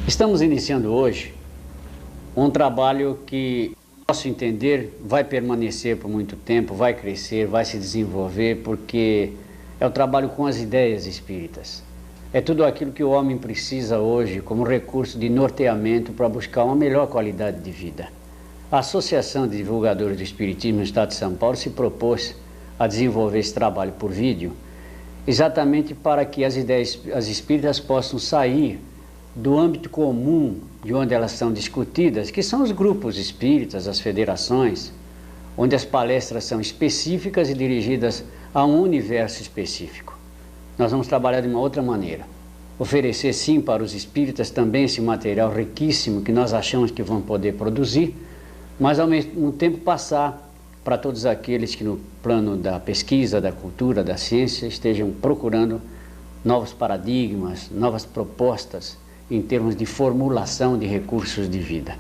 Estamos iniciando hoje um trabalho que, ao nosso entender, vai permanecer por muito tempo, vai crescer, vai se desenvolver, porque é o trabalho com as ideias espíritas. É tudo aquilo que o homem precisa hoje como recurso de norteamento para buscar uma melhor qualidade de vida. A Associação de Divulgadores do Espiritismo no Estado de São Paulo se propôs a desenvolver esse trabalho por vídeo, exatamente para que as ideias espíritas possam sair do âmbito comum de onde elas são discutidas, que são os grupos espíritas, as federações, onde as palestras são específicas e dirigidas a um universo específico. Nós vamos trabalhar de uma outra maneira. Oferecer sim para os espíritas também esse material riquíssimo que nós achamos que vão poder produzir, mas ao mesmo tempo passar para todos aqueles que no plano da pesquisa, da cultura, da ciência estejam procurando novos paradigmas, novas propostas em termos de formulação de recursos de vida.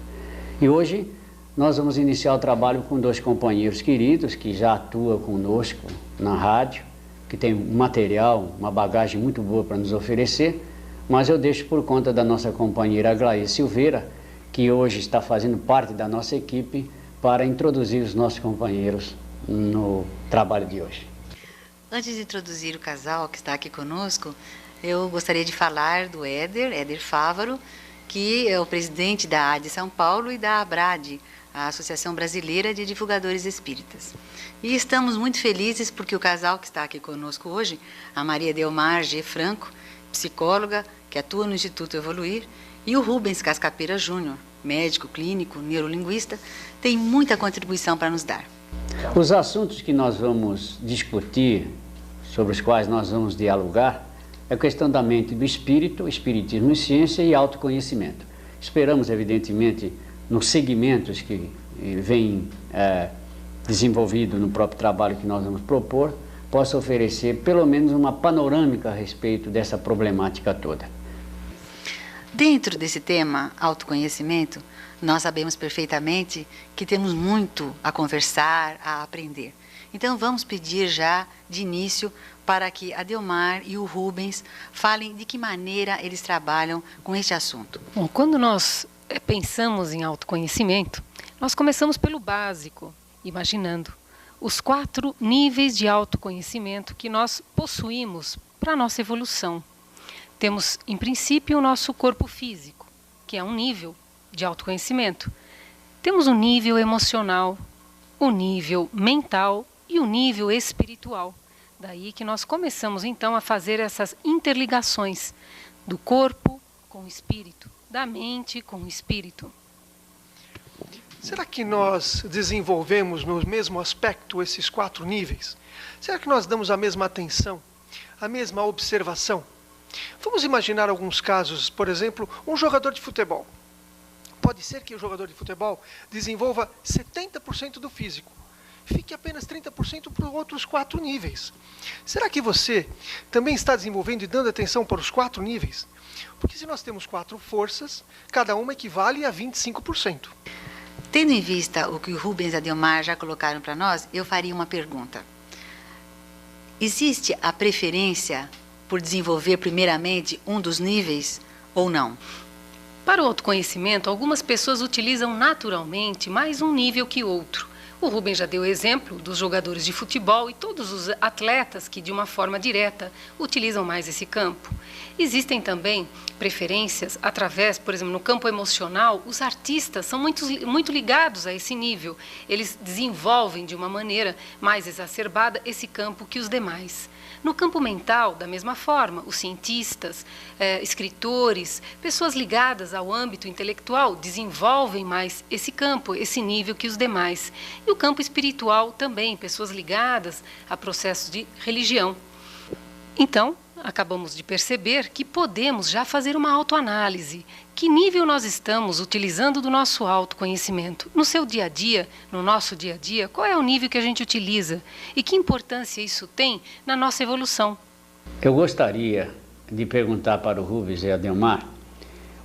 E hoje nós vamos iniciar o trabalho com dois companheiros queridos que já atuam conosco na rádio, que tem material, uma bagagem muito boa para nos oferecer, mas eu deixo por conta da nossa companheira Aglaé Silveira, que hoje está fazendo parte da nossa equipe, para introduzir os nossos companheiros no trabalho de hoje. Antes de introduzir o casal que está aqui conosco, eu gostaria de falar do Éder Fávaro, que é o presidente da AD São Paulo e da ABRAD, a Associação Brasileira de Divulgadores Espíritas. E estamos muito felizes porque o casal que está aqui conosco hoje, a Maria Delmar G. Franco, psicóloga, que atua no Instituto Evoluir, e o Rubens Cascapeira Júnior, médico clínico, neurolinguista, tem muita contribuição para nos dar. Os assuntos que nós vamos discutir, sobre os quais nós vamos dialogar, é a questão da mente do espírito, espiritismo e ciência e autoconhecimento. Esperamos, evidentemente, nos segmentos que vêm desenvolvido no próprio trabalho que nós vamos propor, possa oferecer pelo menos uma panorâmica a respeito dessa problemática toda. Dentro desse tema, autoconhecimento, nós sabemos perfeitamente que temos muito a conversar, a aprender. Então vamos pedir já de início para que a Delmar e o Rubens falem de que maneira eles trabalham com este assunto. Bom, quando nós pensamos em autoconhecimento, nós começamos pelo básico, imaginando os 4 níveis de autoconhecimento que nós possuímos para a nossa evolução. Temos, em princípio, o nosso corpo físico, que é um nível de autoconhecimento. Temos o nível emocional, o nível mental e o nível espiritual. Daí que nós começamos, então, a fazer essas interligações do corpo com o espírito, da mente com o espírito. Será que nós desenvolvemos no mesmo aspecto esses 4 níveis? Será que nós damos a mesma atenção, a mesma observação? Vamos imaginar alguns casos, por exemplo, um jogador de futebol. Pode ser que o jogador de futebol desenvolva 70% do físico. Fique apenas 30% para os outros 4 níveis. Será que você também está desenvolvendo e dando atenção para os 4 níveis? Porque se nós temos 4 forças, cada uma equivale a 25%. Tendo em vista o que o Rubens e a Delmar já colocaram para nós, eu faria uma pergunta. Existe a preferência por desenvolver primeiramente um dos níveis ou não? Para o autoconhecimento, algumas pessoas utilizam naturalmente mais um nível que outro. O Rubens já deu exemplo dos jogadores de futebol e todos os atletas que, de uma forma direta, utilizam mais esse campo. Existem também preferências através, por exemplo, no campo emocional, os artistas são muito ligados a esse nível. Eles desenvolvem de uma maneira mais exacerbada esse campo que os demais. No campo mental, da mesma forma, os cientistas, escritores, pessoas ligadas ao âmbito intelectual desenvolvem mais esse campo, esse nível que os demais. E o campo espiritual também, pessoas ligadas a processos de religião. Então, acabamos de perceber que podemos já fazer uma autoanálise. Que nível nós estamos utilizando do nosso autoconhecimento? No seu dia a dia, no nosso dia a dia, qual é o nível que a gente utiliza? E que importância isso tem na nossa evolução? Eu gostaria de perguntar para o Rubens e a Delmar.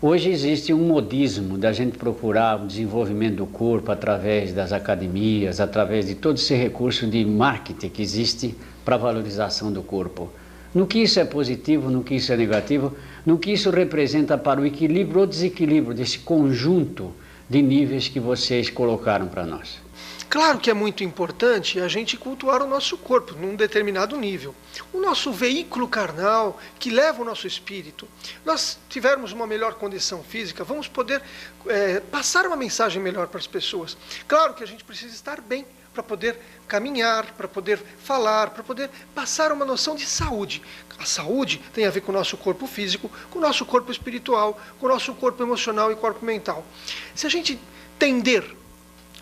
Hoje existe um modismo da gente procurar o desenvolvimento do corpo através das academias, através de todo esse recurso de marketing que existe para a valorização do corpo. No que isso é positivo, no que isso é negativo, no que isso representa para o equilíbrio ou desequilíbrio desse conjunto de níveis que vocês colocaram para nós. Claro que é muito importante a gente cultuar o nosso corpo num determinado nível. O nosso veículo carnal que leva o nosso espírito. Nós tivermos uma melhor condição física, vamos poder passar uma mensagem melhor para as pessoas. Claro que a gente precisa estar bem para poder caminhar, para poder falar, para poder passar uma noção de saúde. A saúde tem a ver com o nosso corpo físico, com o nosso corpo espiritual, com o nosso corpo emocional e corpo mental. Se a gente tender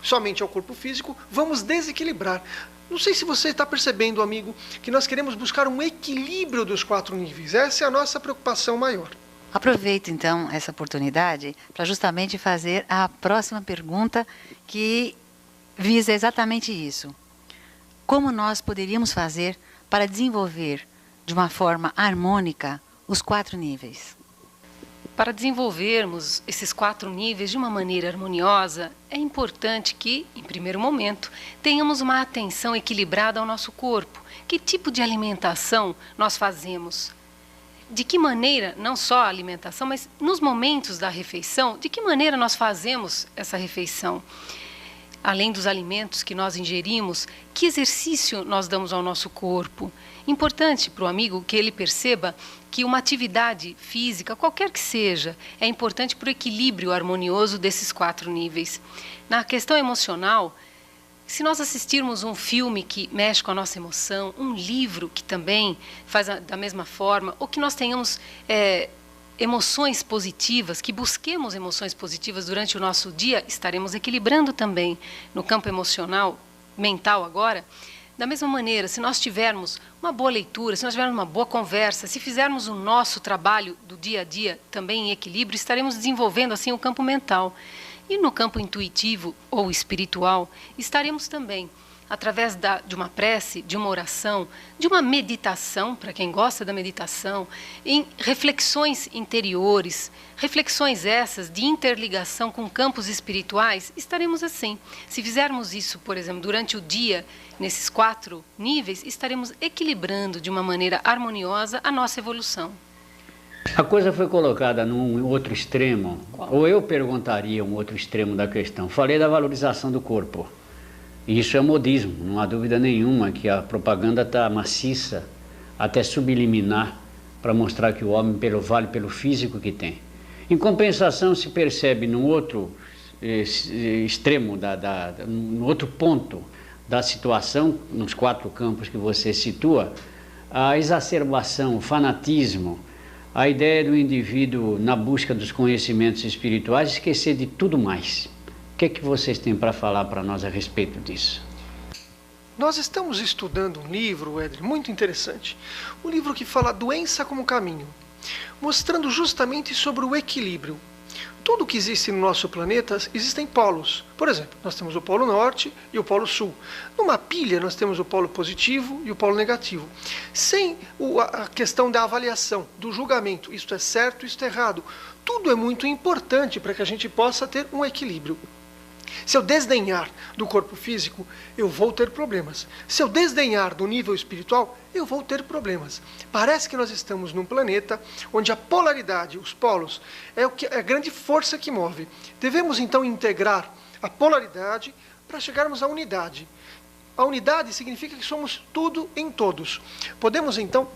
somente ao corpo físico, vamos desequilibrar. Não sei se você está percebendo, amigo, que nós queremos buscar um equilíbrio dos 4 níveis. Essa é a nossa preocupação maior. Aproveito, então, essa oportunidade para justamente fazer a próxima pergunta que visa exatamente isso. Como nós poderíamos fazer para desenvolver de uma forma harmônica os 4 níveis? Para desenvolvermos esses 4 níveis de uma maneira harmoniosa, é importante que, em primeiro momento, tenhamos uma atenção equilibrada ao nosso corpo. Que tipo de alimentação nós fazemos? De que maneira, não só a alimentação, mas nos momentos da refeição, de que maneira nós fazemos essa refeição? Além dos alimentos que nós ingerimos, que exercício nós damos ao nosso corpo? Importante para o amigo que ele perceba que uma atividade física, qualquer que seja, é importante para o equilíbrio harmonioso desses 4 níveis. Na questão emocional, se nós assistirmos um filme que mexe com a nossa emoção, um livro que também faz da mesma forma, ou que nós tenhamos emoções positivas, que busquemos emoções positivas durante o nosso dia, estaremos equilibrando também no campo emocional, mental agora. Da mesma maneira, se nós tivermos uma boa leitura, se nós tivermos uma boa conversa, se fizermos o nosso trabalho do dia a dia também em equilíbrio, estaremos desenvolvendo assim o campo mental. E no campo intuitivo ou espiritual, estaremos também, através de uma prece, de uma oração, de uma meditação, para quem gosta da meditação, em reflexões interiores, reflexões essas de interligação com campos espirituais, estaremos assim. Se fizermos isso, por exemplo, durante o dia, nesses 4 níveis, estaremos equilibrando de uma maneira harmoniosa a nossa evolução. A coisa foi colocada num outro extremo, ou eu perguntaria um outro extremo da questão. Falei da valorização do corpo. Isso é modismo, não há dúvida nenhuma que a propaganda está maciça, até subliminar, para mostrar que o homem vale pelo físico que tem. Em compensação, se percebe num outro extremo, no outro ponto da situação, nos 4 campos que você situa, a exacerbação, o fanatismo, a ideia do indivíduo na busca dos conhecimentos espirituais esquecer de tudo mais. O que é que vocês têm para falar para nós a respeito disso? Nós estamos estudando um livro, Éder, muito interessante. Um livro que fala Doença como Caminho, mostrando justamente sobre o equilíbrio. Tudo que existe no nosso planeta, existem polos. Por exemplo, nós temos o polo norte e o polo sul. Numa pilha, nós temos o polo positivo e o polo negativo. Sem a questão da avaliação, do julgamento, isto é certo, isto é errado. Tudo é muito importante para que a gente possa ter um equilíbrio. Se eu desdenhar do corpo físico, eu vou ter problemas. Se eu desdenhar do nível espiritual, eu vou ter problemas. Parece que nós estamos num planeta onde a polaridade, os polos, é a grande força que move. Devemos então integrar a polaridade para chegarmos à unidade. A unidade significa que somos tudo em todos. Podemos então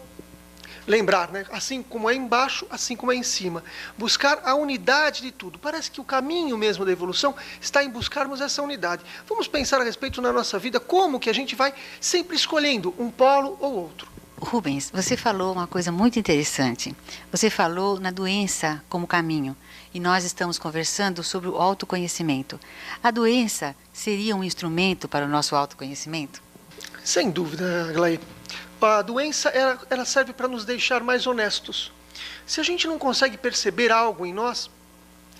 lembrar, né? Assim como é embaixo, assim como é em cima. Buscar a unidade de tudo. Parece que o caminho mesmo da evolução está em buscarmos essa unidade. Vamos pensar a respeito na nossa vida, como que a gente vai sempre escolhendo um polo ou outro. Rubens, você falou uma coisa muito interessante. Você falou na doença como caminho. E nós estamos conversando sobre o autoconhecimento. A doença seria um instrumento para o nosso autoconhecimento? Sem dúvida, Aglaé. A doença ela serve para nos deixar mais honestos. Se a gente não consegue perceber algo em nós,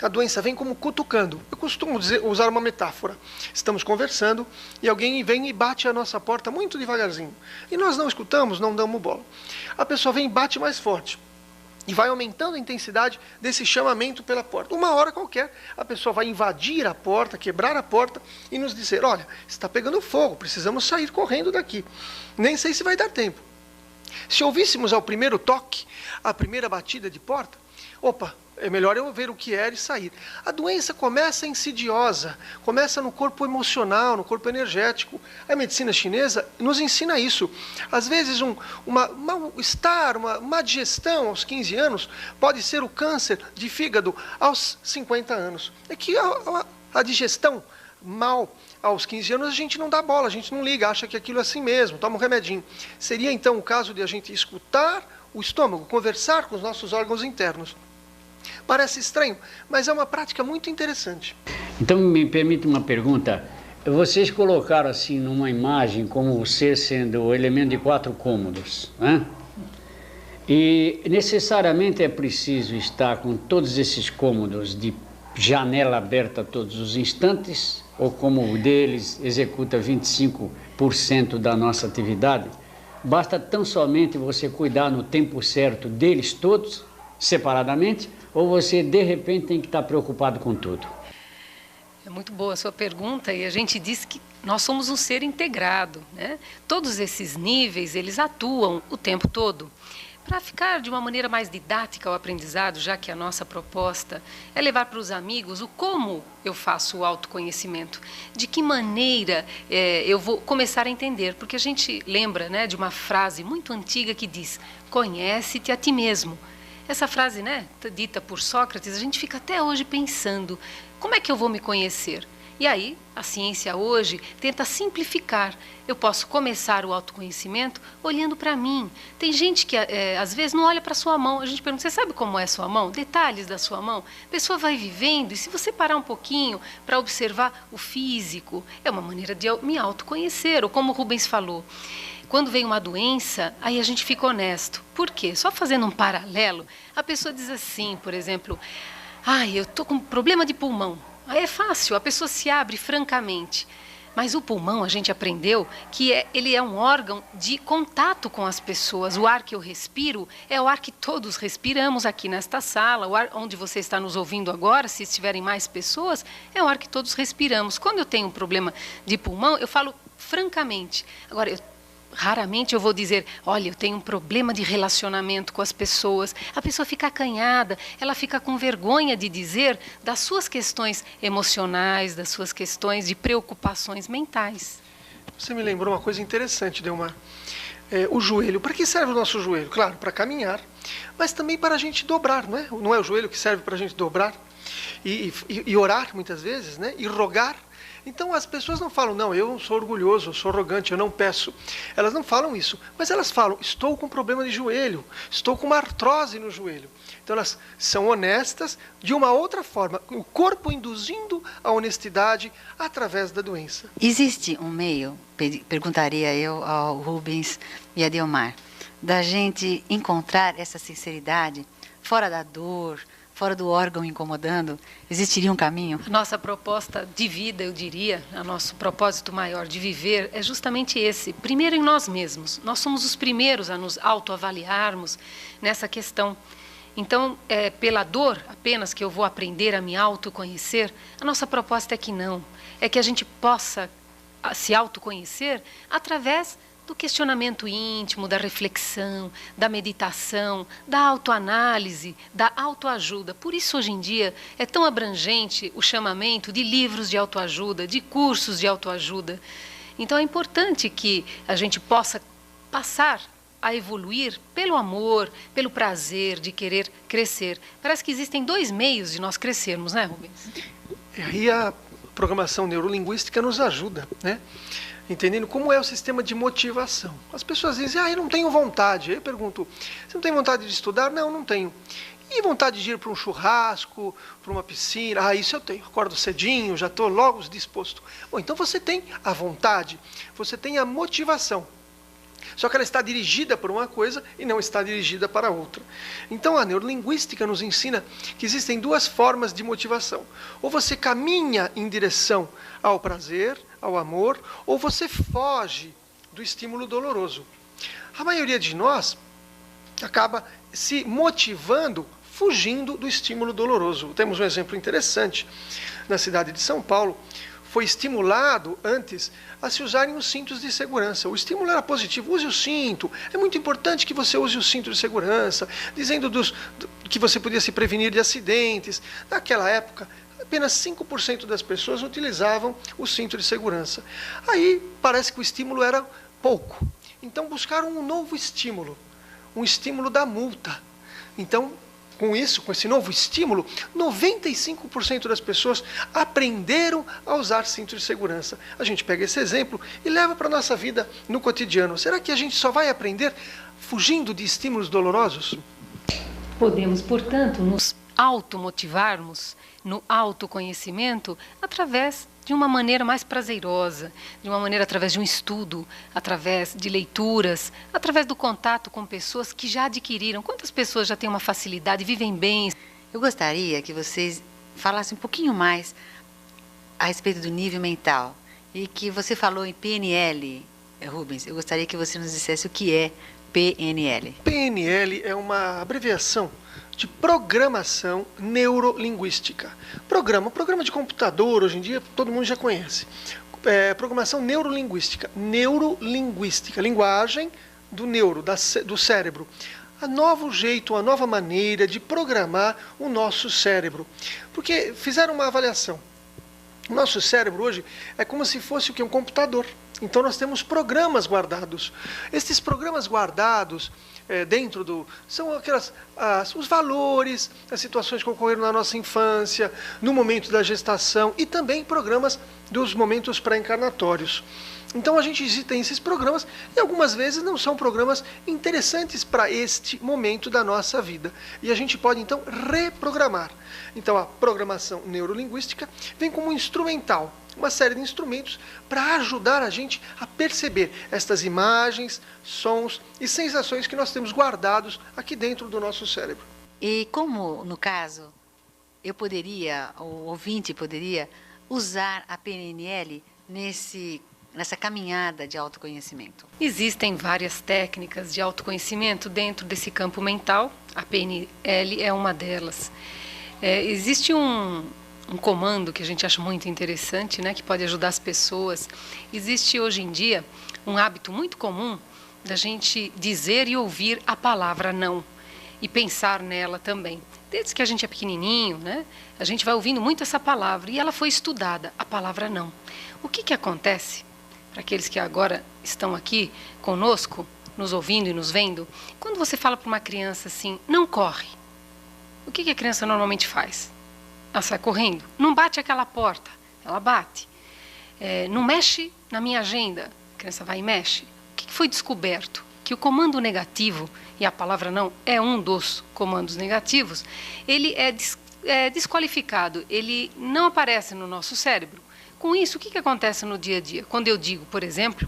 a doença vem como cutucando. Eu costumo usar uma metáfora. Estamos conversando e alguém vem e bate a nossa porta muito devagarzinho. E nós não escutamos, não damos bola. A pessoa vem e bate mais forte. E vai aumentando a intensidade desse chamamento pela porta. Uma hora qualquer, a pessoa vai invadir a porta, quebrar a porta e nos dizer, olha, está pegando fogo, precisamos sair correndo daqui. Nem sei se vai dar tempo. Se ouvíssemos ao primeiro toque, a primeira batida de porta, opa, é melhor eu ver o que era e sair. A doença começa insidiosa, começa no corpo emocional, no corpo energético. A medicina chinesa nos ensina isso. Às vezes um mal-estar, uma digestão aos 15 anos pode ser o câncer de fígado aos 50 anos. É que a digestão mal aos 15 anos a gente não dá bola, a gente não liga, acha que aquilo é assim mesmo, toma um remedinho. Seria então o caso de a gente escutar o estômago, conversar com os nossos órgãos internos. Parece estranho, mas é uma prática muito interessante. Então, me permite uma pergunta. Vocês colocaram assim numa imagem como o ser sendo o elemento de 4 cômodos, né? E necessariamente é preciso estar com todos esses cômodos de janela aberta todos os instantes, ou como o deles executa 25% da nossa atividade, basta tão somente você cuidar no tempo certo deles todos, separadamente, ou você de repente tem que estar preocupado com tudo? É muito boa a sua pergunta, e a gente diz que nós somos um ser integrado, né? Todos esses níveis, eles atuam o tempo todo. Para ficar de uma maneira mais didática o aprendizado, já que a nossa proposta é levar para os amigos o como eu faço o autoconhecimento, de que maneira eu vou começar a entender, porque a gente lembra, né, de uma frase muito antiga que diz, conhece-te a ti mesmo. Essa frase, né, dita por Sócrates, a gente fica até hoje pensando, como é que eu vou me conhecer? E aí, a ciência hoje tenta simplificar. Eu posso começar o autoconhecimento olhando para mim. Tem gente que, às vezes, não olha para a sua mão. A gente pergunta, você sabe como é a sua mão? Detalhes da sua mão. A pessoa vai vivendo, e se você parar um pouquinho para observar o físico, é uma maneira de eu me autoconhecer. Ou como o Rubens falou, quando vem uma doença, aí a gente fica honesto. Por quê? Só fazendo um paralelo, a pessoa diz assim, por exemplo, eu estou com problema de pulmão. Aí é fácil, a pessoa se abre francamente. Mas o pulmão, a gente aprendeu que ele é um órgão de contato com as pessoas. O ar que eu respiro é o ar que todos respiramos aqui nesta sala. O ar onde você está nos ouvindo agora, se estiverem mais pessoas, é o ar que todos respiramos. Quando eu tenho um problema de pulmão, eu falo francamente. Agora, raramente eu vou dizer, olha, eu tenho um problema de relacionamento com as pessoas. A pessoa fica acanhada, ela fica com vergonha de dizer das suas questões emocionais, das suas questões de preocupações mentais. Você me lembrou uma coisa interessante, Delmar. O joelho, para que serve o nosso joelho? Claro, para caminhar, mas também para a gente dobrar, não é? Não é o joelho que serve para a gente dobrar e orar muitas vezes, né? E rogar. Então as pessoas não falam, não, eu sou orgulhoso, eu sou arrogante, eu não peço. Elas não falam isso, mas elas falam, estou com problema de joelho, estou com uma artrose no joelho. Então elas são honestas de uma outra forma, o corpo induzindo a honestidade através da doença. Existe um meio, perguntaria eu ao Rubens e a Delmar, da gente encontrar essa sinceridade fora da dor, fora do órgão incomodando? Existiria um caminho? Nossa proposta de vida, eu diria, o nosso propósito maior de viver é justamente esse. Primeiro em nós mesmos. Nós somos os primeiros a nos autoavaliarmos nessa questão. Então, pela dor apenas que eu vou aprender a me autoconhecer, a nossa proposta é que não. É que a gente possa se autoconhecer através do questionamento íntimo, da reflexão, da meditação, da autoanálise, da autoajuda. Por isso, hoje em dia, é tão abrangente o chamamento de livros de autoajuda, de cursos de autoajuda. Então, é importante que a gente possa passar a evoluir pelo amor, pelo prazer de querer crescer. Parece que existem 2 meios de nós crescermos, né, Rubens? E aí a programação neurolinguística nos ajuda, né? Entendendo como é o sistema de motivação. As pessoas dizem, eu não tenho vontade. Aí eu pergunto, você não tem vontade de estudar? Não, não tenho. E vontade de ir para um churrasco, para uma piscina, isso eu tenho. Acordo cedinho, já estou logo disposto. Bom, então você tem a vontade, você tem a motivação. Só que ela está dirigida para uma coisa e não está dirigida para outra. Então a neurolinguística nos ensina que existem duas formas de motivação. Ou você caminha em direção ao prazer, ao amor, ou você foge do estímulo doloroso. A maioria de nós acaba se motivando fugindo do estímulo doloroso. Temos um exemplo interessante. Na cidade de São Paulo, foi estimulado antes a se usarem os cintos de segurança. O estímulo era positivo, use o cinto, é muito importante que você use o cinto de segurança, dizendo que você podia se prevenir de acidentes. Naquela época, apenas 5% das pessoas utilizavam o cinto de segurança. Aí parece que o estímulo era pouco. Então buscaram um novo estímulo, um estímulo da multa. Então, com esse novo estímulo, 95% das pessoas aprenderam a usar cinto de segurança. A gente pega esse exemplo e leva para a nossa vida no cotidiano. Será que a gente só vai aprender fugindo de estímulos dolorosos? Podemos, portanto, nos automotivarmos no autoconhecimento através de uma maneira mais prazerosa, de uma maneira através de um estudo, através de leituras, através do contato com pessoas que já adquiriram. Quantas pessoas já têm uma facilidade, vivem bem? Eu gostaria que vocês falassem um pouquinho mais a respeito do nível mental. E que você falou em PNL, Rubens. Eu gostaria que você nos dissesse o que é PNL. PNL é uma abreviação de programação neurolinguística. Programa de computador, hoje em dia, todo mundo já conhece. Programação neurolinguística. Neurolinguística, linguagem do neuro, do cérebro. A novo jeito, a nova maneira de programar o nosso cérebro. Porque fizeram uma avaliação. O nosso cérebro hoje é como se fosse o que? Um computador. Então nós temos programas guardados. Esses programas guardados são os valores, as situações que ocorreram na nossa infância, no momento da gestação e também programas dos momentos pré-encarnatórios. Então a gente tem esses programas e algumas vezes não são programas interessantes para este momento da nossa vida. E a gente pode então reprogramar. Então a programação neurolinguística vem como um instrumental, uma série de instrumentos para ajudar a gente a perceber estas imagens, sons e sensações que nós temos guardados aqui dentro do nosso cérebro. E como, no caso, o ouvinte poderia usar a PNL nessa caminhada de autoconhecimento? Existem várias técnicas de autoconhecimento dentro desse campo mental. A PNL é uma delas. Existe um comando que a gente acha muito interessante, né, que pode ajudar as pessoas. Existe hoje em dia um hábito muito comum da gente dizer e ouvir a palavra não e pensar nela também. Desde que a gente é pequenininho, né, a gente vai ouvindo muito essa palavra e ela foi estudada, a palavra não. O que acontece para aqueles que agora estão aqui conosco, nos ouvindo e nos vendo? Quando você fala para uma criança assim, não corre, o que a criança normalmente faz? Ela sai correndo. Não bate aquela porta, ela bate. Não mexe na minha agenda, a criança vai e mexe. O que foi descoberto? Que o comando negativo, e a palavra não é um dos comandos negativos, ele é desqualificado, ele não aparece no nosso cérebro. Com isso, o que acontece no dia a dia? Quando eu digo, por exemplo,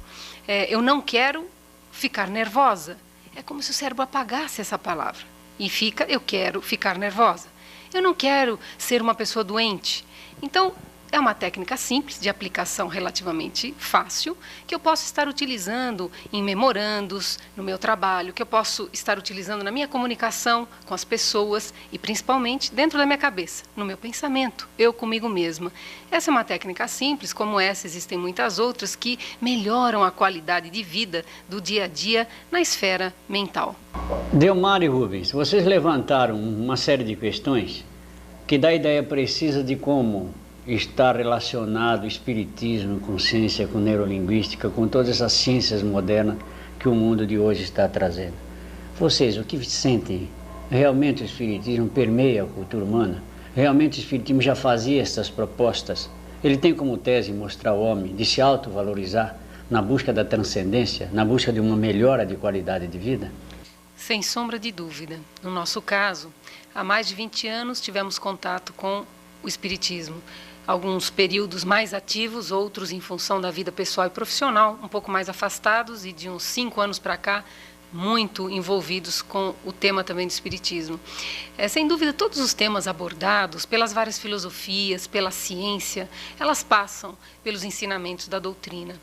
eu não quero ficar nervosa, é como se o cérebro apagasse essa palavra. E eu quero ficar nervosa. Eu não quero ser uma pessoa doente. Então, é uma técnica simples, de aplicação relativamente fácil, que eu posso estar utilizando em memorandos, no meu trabalho, que eu posso estar utilizando na minha comunicação com as pessoas e, principalmente, dentro da minha cabeça, no meu pensamento, eu comigo mesma. Essa é uma técnica simples, como essa, existem muitas outras que melhoram a qualidade de vida do dia a dia na esfera mental. Delmar e Rubens, vocês levantaram uma série de questões que dá ideia precisa de como está relacionado o espiritismo com ciência, com neurolinguística, com todas essas ciências modernas que o mundo de hoje está trazendo. Vocês, o que sentem? Realmente o espiritismo permeia a cultura humana? Realmente o espiritismo já fazia essas propostas? Ele tem como tese mostrar ao homem de se autovalorizar na busca da transcendência, na busca de uma melhora de qualidade de vida? Sem sombra de dúvida. No nosso caso, há mais de 20 anos tivemos contato com o Espiritismo. Alguns períodos mais ativos, outros em função da vida pessoal e profissional, um pouco mais afastados, e de uns 5 anos para cá, muito envolvidos com o tema também do Espiritismo. Sem dúvida, todos os temas abordados pelas várias filosofias, pela ciência, elas passam pelos ensinamentos da doutrina.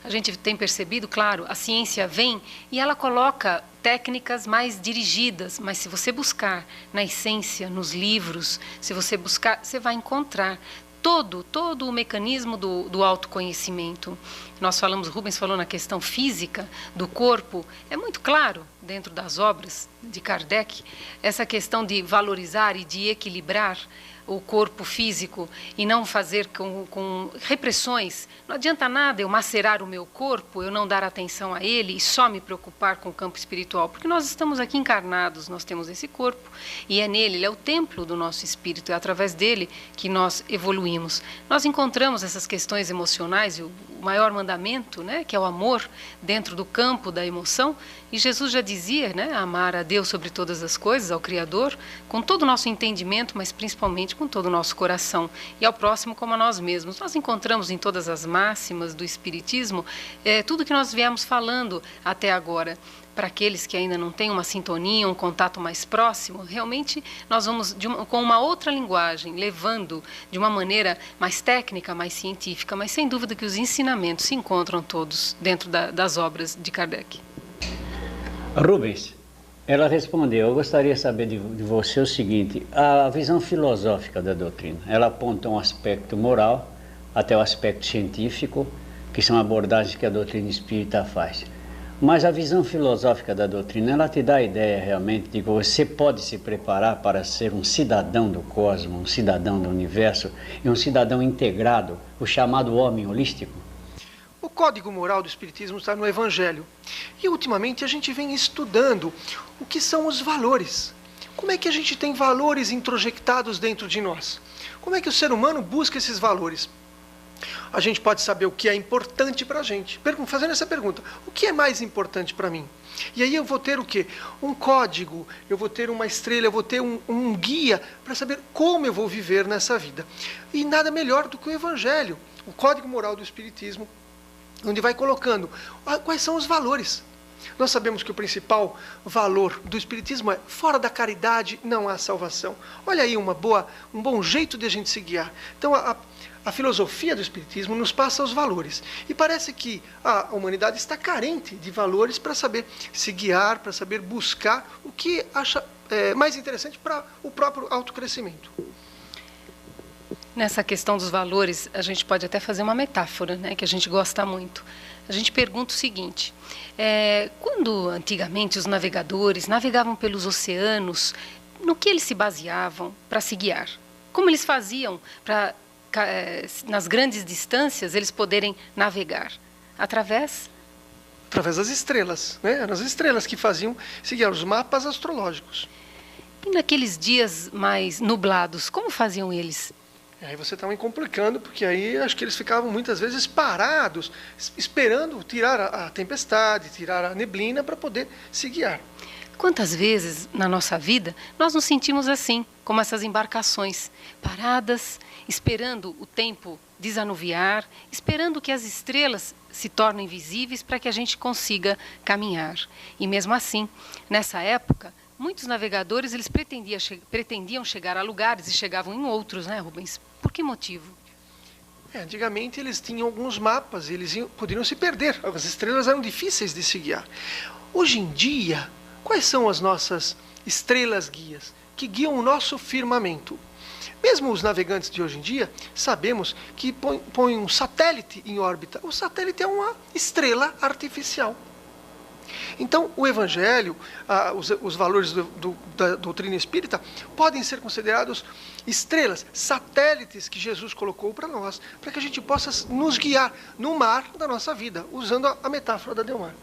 A gente tem percebido, claro, a ciência vem e ela coloca técnicas mais dirigidas, mas se você buscar na essência, nos livros, se você buscar, você vai encontrar todo o mecanismo do autoconhecimento. Nós falamos, Rubens falou na questão física do corpo, é muito claro dentro das obras de Kardec, essa questão de valorizar e de equilibrar o corpo físico e não fazer com repressões. Não adianta nada eu macerar o meu corpo, eu não dar atenção a ele e só me preocupar com o campo espiritual, porque nós estamos aqui encarnados, nós temos esse corpo e é nele, ele é o templo do nosso espírito, é através dele que nós evoluímos. Nós encontramos essas questões emocionais e o maior mandamento, né, que é o amor, dentro do campo da emoção, e Jesus já dizia, né, amar a Deus sobre todas as coisas, ao Criador, com todo o nosso entendimento, mas principalmente com todo o nosso coração, e ao próximo como a nós mesmos. Nós encontramos em todas as máximas do Espiritismo tudo que nós viemos falando até agora. Para aqueles que ainda não têm uma sintonia, um contato mais próximo, realmente nós vamos com uma outra linguagem, levando de uma maneira mais técnica, mais científica, mas sem dúvida que os ensinamentos se encontram todos dentro das obras de Kardec. Rubens, ela respondeu, eu gostaria de saber de você o seguinte, a visão filosófica da doutrina, ela aponta um aspecto moral até o aspecto científico, que são abordagens que a doutrina espírita faz. Mas a visão filosófica da doutrina, ela te dá a ideia realmente de que você pode se preparar para ser um cidadão do cosmos, um cidadão do universo e um cidadão integrado, o chamado homem holístico? O código moral do Espiritismo está no Evangelho. E, ultimamente, a gente vem estudando o que são os valores. Como é que a gente tem valores introjectados dentro de nós? Como é que o ser humano busca esses valores? A gente pode saber o que é importante para a gente. Fazendo essa pergunta, o que é mais importante para mim? E aí eu vou ter o quê? Um código, eu vou ter uma estrela, eu vou ter um guia para saber como eu vou viver nessa vida. E nada melhor do que o Evangelho, o código moral do Espiritismo, onde vai colocando quais são os valores. Nós sabemos que o principal valor do Espiritismo é fora da caridade não há salvação. Olha aí um bom jeito de a gente se guiar. Então a filosofia do Espiritismo nos passa os valores. E parece que a humanidade está carente de valores para saber se guiar, para saber buscar o que acha mais interessante para o próprio autocrescimento. Nessa questão dos valores, a gente pode até fazer uma metáfora, né, que a gente gosta muito. A gente pergunta o seguinte, quando antigamente os navegadores navegavam pelos oceanos, no que eles se baseavam para se guiar? Como eles faziam para, nas grandes distâncias, eles poderem navegar? Através das estrelas, né? Eram as estrelas que faziam se guiar, os mapas astrológicos. E naqueles dias mais nublados, como faziam eles? Aí você está me complicando, porque aí acho que eles ficavam muitas vezes parados, esperando tirar a tempestade, tirar a neblina para poder se guiar. Quantas vezes na nossa vida nós nos sentimos assim, como essas embarcações, paradas, esperando o tempo desanuviar, esperando que as estrelas se tornem visíveis para que a gente consiga caminhar. E mesmo assim, nessa época, muitos navegadores eles pretendiam chegar a lugares e chegavam em outros, né, Rubens? Por que motivo? Antigamente eles tinham alguns mapas, eles poderiam se perder, as estrelas eram difíceis de se guiar. Hoje em dia, quais são as nossas estrelas guias que guiam o nosso firmamento? Mesmo os navegantes de hoje em dia, sabemos que põem um satélite em órbita. O satélite é uma estrela artificial. Então, o Evangelho, os valores da doutrina espírita, podem ser considerados estrelas, satélites que Jesus colocou para nós, para que a gente possa nos guiar no mar da nossa vida, usando a metáfora da Delmar.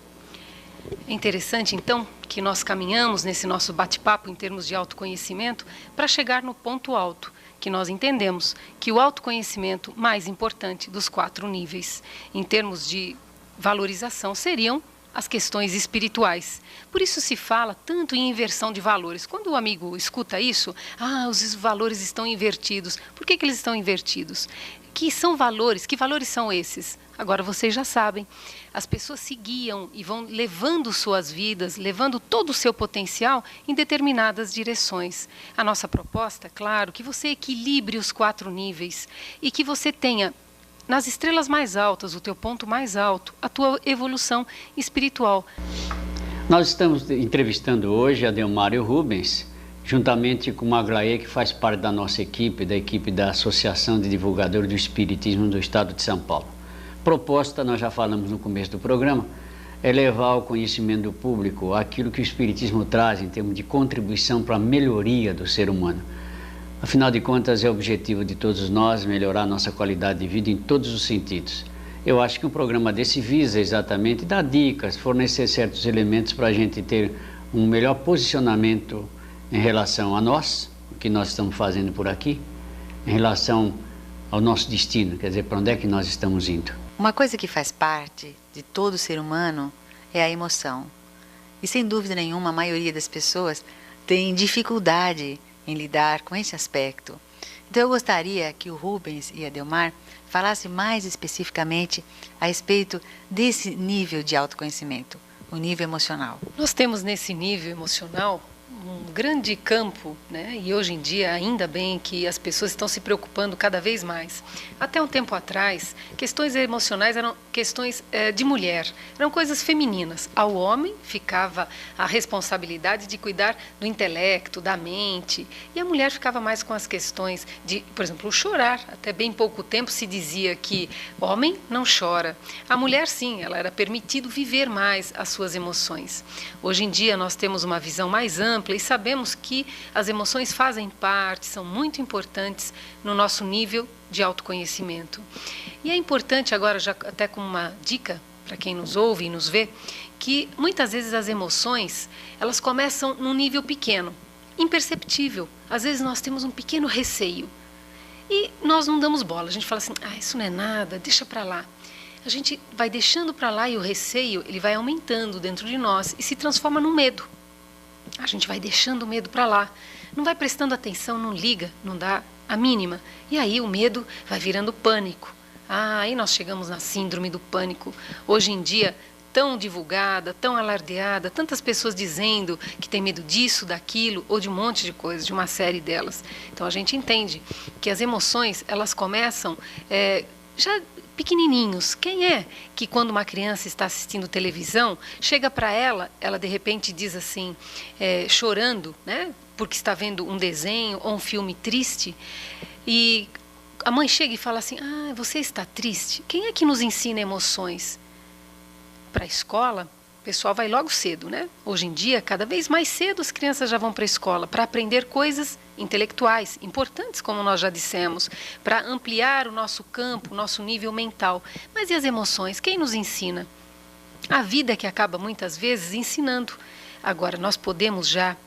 É interessante, então, que nós caminhamos nesse nosso bate-papo em termos de autoconhecimento para chegar no ponto alto, que nós entendemos que o autoconhecimento mais importante dos 4 níveis, em termos de valorização, seriam as questões espirituais. Por isso se fala tanto em inversão de valores. Quando o amigo escuta isso, os valores estão invertidos. Por que eles estão invertidos? Que valores são esses? Agora vocês já sabem. As pessoas se guiam e vão levando suas vidas, levando todo o seu potencial em determinadas direções. A nossa proposta, claro, que você equilibre os 4 níveis e que você tenha nas estrelas mais altas, o teu ponto mais alto, a tua evolução espiritual. Nós estamos entrevistando hoje a Adelmar e o Rubens, juntamente com o Aglaé, que faz parte da nossa equipe, da equipe da Associação de Divulgadores do Espiritismo do Estado de São Paulo. Proposta, nós já falamos no começo do programa, é levar ao conhecimento do público aquilo que o Espiritismo traz em termos de contribuição para a melhoria do ser humano. Afinal de contas, é o objetivo de todos nós melhorar a nossa qualidade de vida em todos os sentidos. Eu acho que um programa desse visa exatamente dar dicas, fornecer certos elementos para a gente ter um melhor posicionamento em relação a nós, o que nós estamos fazendo por aqui, em relação ao nosso destino, quer dizer, para onde é que nós estamos indo. Uma coisa que faz parte de todo ser humano é a emoção. E sem dúvida nenhuma, a maioria das pessoas tem dificuldade em lidar com esse aspecto. Então eu gostaria que o Rubens e a Adelmar falassem mais especificamente a respeito desse nível de autoconhecimento, o nível emocional. Nós temos nesse nível emocional um grande campo, né? E hoje em dia, ainda bem que as pessoas estão se preocupando cada vez mais. Até um tempo atrás, questões emocionais eram questões de mulher, eram coisas femininas. Ao homem ficava a responsabilidade de cuidar do intelecto, da mente, e a mulher ficava mais com as questões de, por exemplo, chorar. Até bem pouco tempo se dizia que homem não chora. A mulher, sim, ela era permitido viver mais as suas emoções. Hoje em dia, nós temos uma visão mais ampla e sabemos que as emoções fazem parte, são muito importantes no nosso nível de autoconhecimento. E é importante agora, já até como uma dica para quem nos ouve e nos vê, que muitas vezes as emoções, elas começam num nível pequeno, imperceptível. Às vezes nós temos um pequeno receio e nós não damos bola. A gente fala assim, isso não é nada, deixa para lá. A gente vai deixando para lá e o receio, ele vai aumentando dentro de nós e se transforma num medo. A gente vai deixando o medo para lá, não vai prestando atenção, não liga, não dá a mínima. E aí o medo vai virando pânico. Aí nós chegamos na síndrome do pânico. Hoje em dia, tão divulgada, tão alardeada, tantas pessoas dizendo que tem medo disso, daquilo, ou de um monte de coisas, de uma série delas. Então a gente entende que as emoções, elas começam já pequenininhos. Quem é que quando uma criança está assistindo televisão, chega para ela de repente diz assim, chorando, né, porque está vendo um desenho ou um filme triste, e a mãe chega e fala assim, você está triste? Quem é que nos ensina emoções? Para a escola, o pessoal vai logo cedo, né? Hoje em dia, cada vez mais cedo as crianças já vão para a escola para aprender coisas intelectuais, importantes, como nós já dissemos, para ampliar o nosso campo, o nosso nível mental. Mas e as emoções? Quem nos ensina? A vida é que acaba muitas vezes ensinando. Agora, nós podemos já,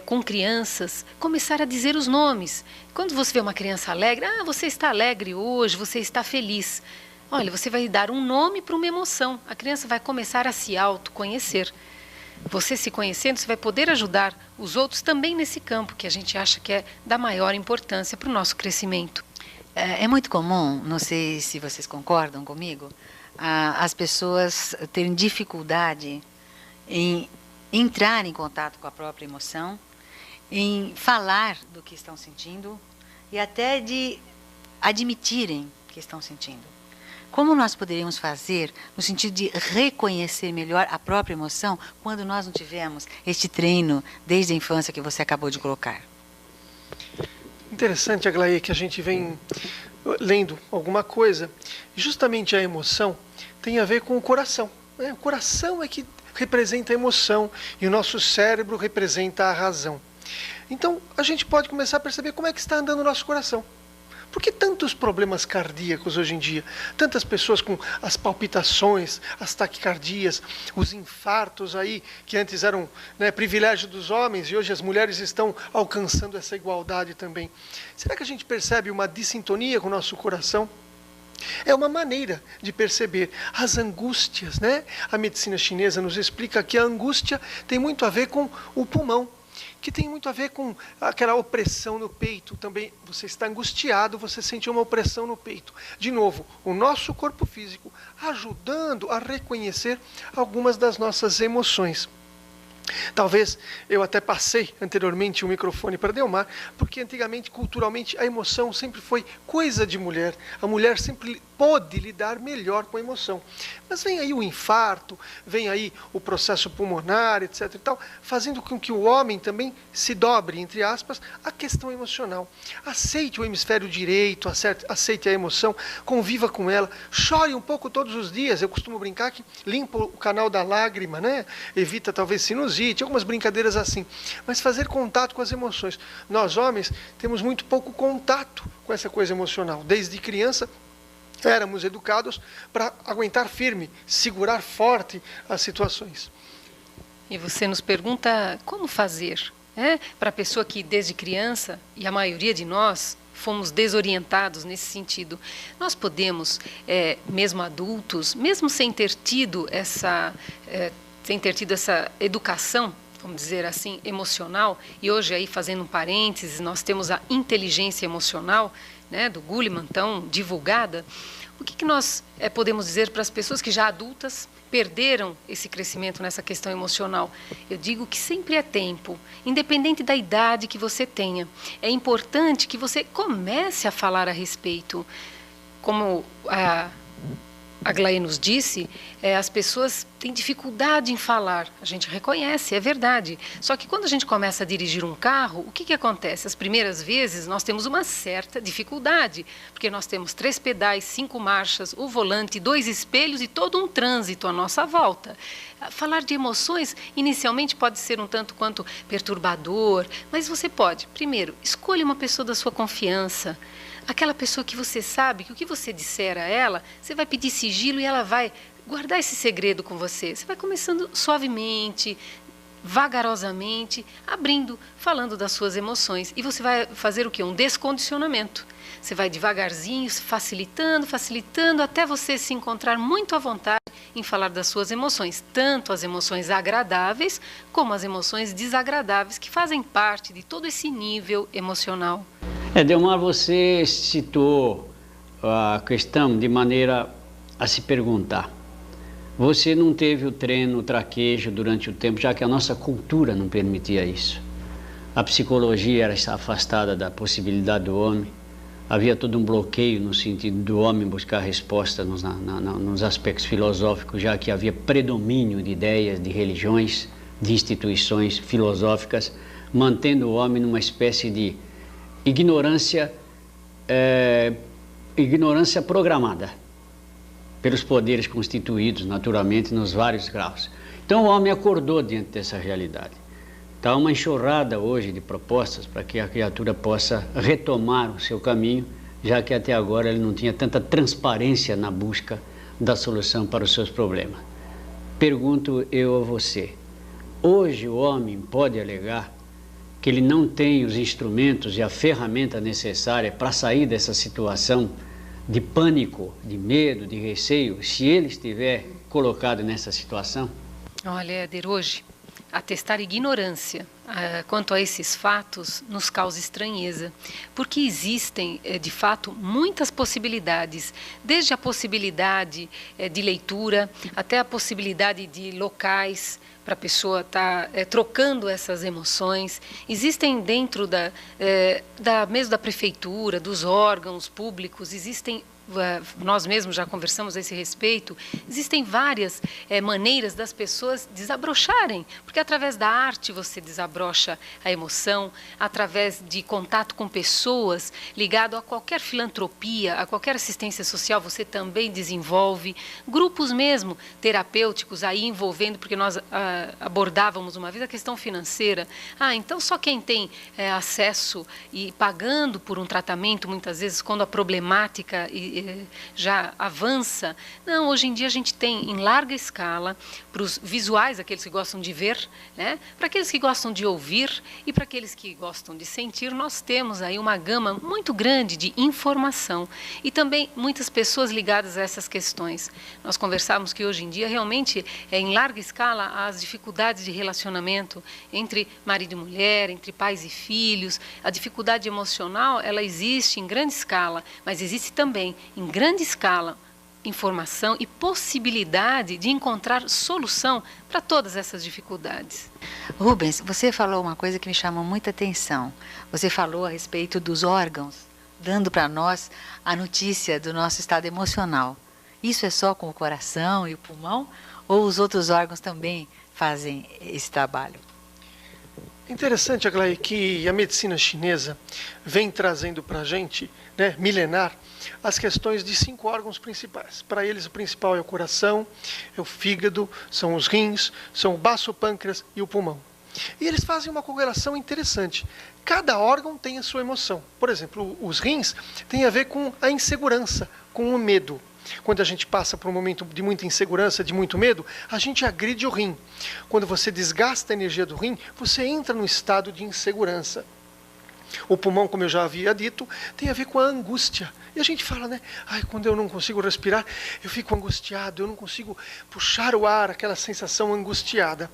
com crianças, começar a dizer os nomes. Quando você vê uma criança alegre, você está alegre hoje, você está feliz. Olha, você vai dar um nome para uma emoção. A criança vai começar a se autoconhecer. Você se conhecendo, você vai poder ajudar os outros também nesse campo, que a gente acha que é da maior importância para o nosso crescimento. É muito comum, não sei se vocês concordam comigo, as pessoas terem dificuldade em entrar em contato com a própria emoção, em falar do que estão sentindo e até de admitirem que estão sentindo. Como nós poderíamos fazer no sentido de reconhecer melhor a própria emoção quando nós não tivemos este treino desde a infância que você acabou de colocar? Interessante, Aglaé, que a gente vem lendo alguma coisa. Justamente a emoção tem a ver com o coração. O coração é que representa a emoção e o nosso cérebro representa a razão. Então, a gente pode começar a perceber como é que está andando o nosso coração. Por que tantos problemas cardíacos hoje em dia? Tantas pessoas com as palpitações, as taquicardias, os infartos aí, que antes eram privilégio dos homens e hoje as mulheres estão alcançando essa igualdade também. Será que a gente percebe uma dissintonia com o nosso coração? É uma maneira de perceber as angústias, né? A medicina chinesa nos explica que a angústia tem muito a ver com o pulmão, que tem muito a ver com aquela opressão no peito. Também você está angustiado, você sente uma opressão no peito. De novo, o nosso corpo físico ajudando a reconhecer algumas das nossas emoções. Talvez eu até passei anteriormente o microfone para Delmar, porque antigamente, culturalmente, a emoção sempre foi coisa de mulher. A mulher sempre pôde lidar melhor com a emoção. Mas vem aí o infarto, vem aí o processo pulmonar, etc. e tal, fazendo com que o homem também se dobre, entre aspas, a questão emocional. Aceite o hemisfério direito, aceite a emoção, conviva com ela, chore um pouco todos os dias. Eu costumo brincar que limpa o canal da lágrima, né? Evita talvez sinusite, algumas brincadeiras assim. Mas fazer contato com as emoções. Nós, homens, temos muito pouco contato com essa coisa emocional. Desde criança, éramos educados para aguentar firme, segurar forte as situações. E você nos pergunta como fazer, para a pessoa que desde criança, e a maioria de nós, fomos desorientados nesse sentido. Nós podemos, mesmo adultos, mesmo sem ter tido essa educação, vamos dizer assim, emocional, e hoje aí fazendo um parênteses, nós temos a inteligência emocional, né, do Goleman, tão divulgada. O que nós podemos dizer para as pessoas que já adultas perderam esse crescimento nessa questão emocional? Eu digo que sempre é tempo, independente da idade que você tenha. É importante que você comece a falar a respeito. Como a Aglaé nos disse, as pessoas têm dificuldade em falar. A gente reconhece, é verdade. Só que quando a gente começa a dirigir um carro, o que acontece? As primeiras vezes nós temos uma certa dificuldade, porque nós temos 3 pedais, 5 marchas, o volante, 2 espelhos e todo um trânsito à nossa volta. Falar de emoções, inicialmente, pode ser um tanto quanto perturbador, mas você pode, primeiro, escolha uma pessoa da sua confiança. Aquela pessoa que você sabe que o que você disser a ela, você vai pedir sigilo e ela vai guardar esse segredo com você. Você vai começando suavemente, vagarosamente, abrindo, falando das suas emoções. E você vai fazer o quê? Um descondicionamento. Você vai devagarzinho, facilitando, até você se encontrar muito à vontade em falar das suas emoções. Tanto as emoções agradáveis, como as emoções desagradáveis, que fazem parte de todo esse nível emocional. Delmar, você citou a questão de maneira a se perguntar. Você não teve o treino, o traquejo durante o tempo, já que a nossa cultura não permitia isso. A psicologia era afastada da possibilidade do homem. Havia todo um bloqueio no sentido do homem buscar resposta nos aspectos filosóficos, já que havia predomínio de ideias, de religiões, de instituições filosóficas, mantendo o homem numa espécie de ignorância programada pelos poderes constituídos, naturalmente, nos vários graus. Então o homem acordou diante dessa realidade. Está uma enxurrada hoje de propostas para que a criatura possa retomar o seu caminho, já que até agora ele não tinha tanta transparência na busca da solução para os seus problemas. Pergunto eu a você, hoje o homem pode alegar que ele não tem os instrumentos e a ferramenta necessária para sair dessa situação de pânico, de medo, de receio, se ele estiver colocado nessa situação? Olha, Éder, hoje, atestar ignorância quanto a esses fatos nos causa estranheza, porque existem, de fato, muitas possibilidades, desde a possibilidade de leitura até a possibilidade de locais para a pessoa estar trocando essas emoções. Existem dentro mesmo da prefeitura, dos órgãos públicos, existem, nós mesmos já conversamos a esse respeito, existem várias maneiras das pessoas desabrocharem, porque através da arte você desabrocha a emoção, através de contato com pessoas, ligado a qualquer filantropia, a qualquer assistência social, você também desenvolve grupos mesmo terapêuticos aí envolvendo, porque nós abordávamos uma vez a questão financeira. Então só quem tem acesso e pagando por um tratamento, muitas vezes, quando a problemática já avança. Não, hoje em dia a gente tem em larga escala, para os visuais, aqueles que gostam de ver, né? Para aqueles que gostam de ouvir e para aqueles que gostam de sentir, nós temos aí uma gama muito grande de informação e também muitas pessoas ligadas a essas questões. Nós conversávamos que hoje em dia realmente é em larga escala as dificuldades de relacionamento entre marido e mulher, entre pais e filhos. A dificuldade emocional, ela existe em grande escala, mas existe também em grande escala informação e possibilidade de encontrar solução para todas essas dificuldades. Rubens, você falou uma coisa que me chamou muita atenção. Você falou a respeito dos órgãos, dando para nós a notícia do nosso estado emocional. Isso é só com o coração e o pulmão? Ou os outros órgãos também fazem esse trabalho? Interessante, Aglaé, que a medicina chinesa vem trazendo para a gente, né, milenar, as questões de 5 órgãos principais. Para eles, o principal é o coração, é o fígado, são os rins, são o baço, o pâncreas e o pulmão. E eles fazem uma correlação interessante. Cada órgão tem a sua emoção. Por exemplo, os rins têm a ver com a insegurança, com o medo. Quando a gente passa por um momento de muita insegurança, de muito medo, a gente agride o rim. Quando você desgasta a energia do rim, você entra num estado de insegurança. O pulmão, como eu já havia dito, tem a ver com a angústia. E a gente fala, né? Ai, quando eu não consigo respirar, eu fico angustiado, eu não consigo puxar o ar, aquela sensação angustiada.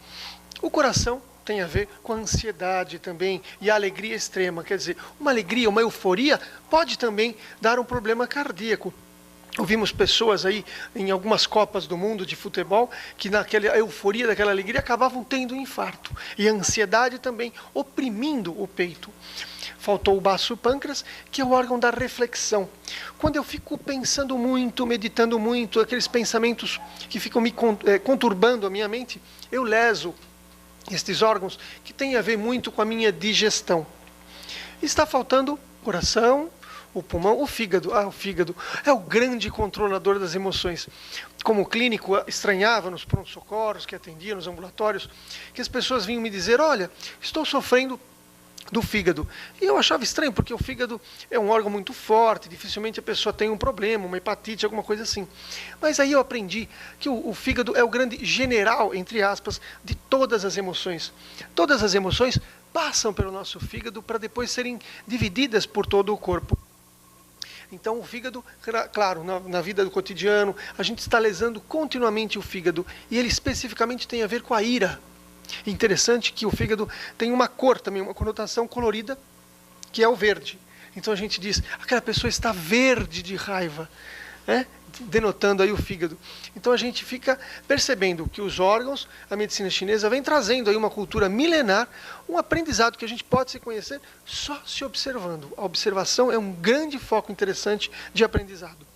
O coração tem a ver com a ansiedade também e a alegria extrema. Quer dizer, uma alegria, uma euforia pode também dar um problema cardíaco. Ouvimos pessoas aí em algumas Copas do Mundo de futebol que naquela euforia, daquela alegria, acabavam tendo um infarto. E a ansiedade também oprimindo o peito. Faltou o baço pâncreas, que é o órgão da reflexão. Quando eu fico pensando muito, meditando muito, aqueles pensamentos que ficam me conturbando a minha mente, eu leso estes órgãos que têm a ver muito com a minha digestão. Está faltando coração, o pulmão, o fígado. O fígado é o grande controlador das emoções. Como clínico, estranhava nos pronto-socorros que atendia, nos ambulatórios, que as pessoas vinham me dizer, olha, estou sofrendo do fígado. E eu achava estranho, porque o fígado é um órgão muito forte, dificilmente a pessoa tem um problema, uma hepatite, alguma coisa assim. Mas aí eu aprendi que o fígado é o grande general, entre aspas, de todas as emoções. Todas as emoções passam pelo nosso fígado para depois serem divididas por todo o corpo. Então o fígado, claro, na vida do cotidiano, a gente está lesando continuamente o fígado. E ele especificamente tem a ver com a ira. Interessante que o fígado tem uma cor também, uma conotação colorida, que é o verde. Então a gente diz, aquela pessoa está verde de raiva, né? Denotando aí o fígado. Então a gente fica percebendo que os órgãos, a medicina chinesa vem trazendo aí uma cultura milenar, um aprendizado que a gente pode se conhecer só se observando. A observação é um grande foco interessante de aprendizado.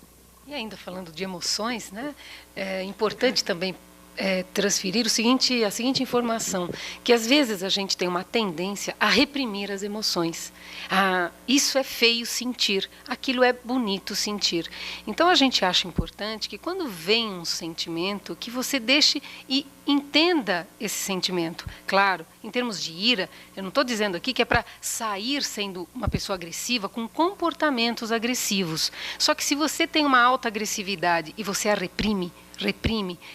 E ainda falando de emoções, né? É importante também transferir a seguinte informação, que às vezes a gente tem uma tendência a reprimir as emoções. Isso é feio sentir, aquilo é bonito sentir. Então a gente acha importante que quando vem um sentimento, que você deixe e entenda esse sentimento. Claro, em termos de ira, eu não estou dizendo aqui que é para sair sendo uma pessoa agressiva com comportamentos agressivos. Só que se você tem uma alta agressividade e você a reprime,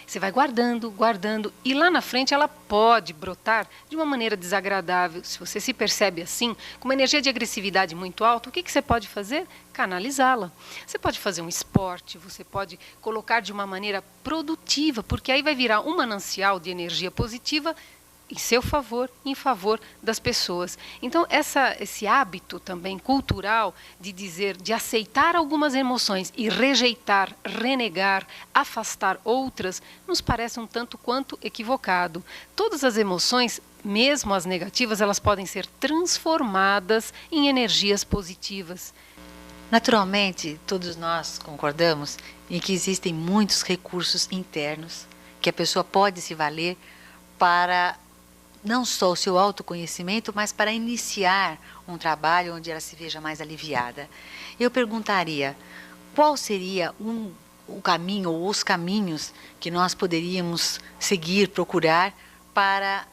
você vai guardando, e lá na frente ela pode brotar de uma maneira desagradável. Se você se percebe assim, com uma energia de agressividade muito alta, o que você pode fazer? Canalizá-la. Você pode fazer um esporte, você pode colocar de uma maneira produtiva, porque aí vai virar um manancial de energia positiva em seu favor, em favor das pessoas. Então, esse hábito também cultural de aceitar algumas emoções e rejeitar, renegar, afastar outras, nos parece um tanto quanto equivocado. Todas as emoções, mesmo as negativas, elas podem ser transformadas em energias positivas. Naturalmente, todos nós concordamos em que existem muitos recursos internos que a pessoa pode se valer para não só o seu autoconhecimento, mas para iniciar um trabalho onde ela se veja mais aliviada. Eu perguntaria, qual seria o caminho ou os caminhos que nós poderíamos seguir, procurar para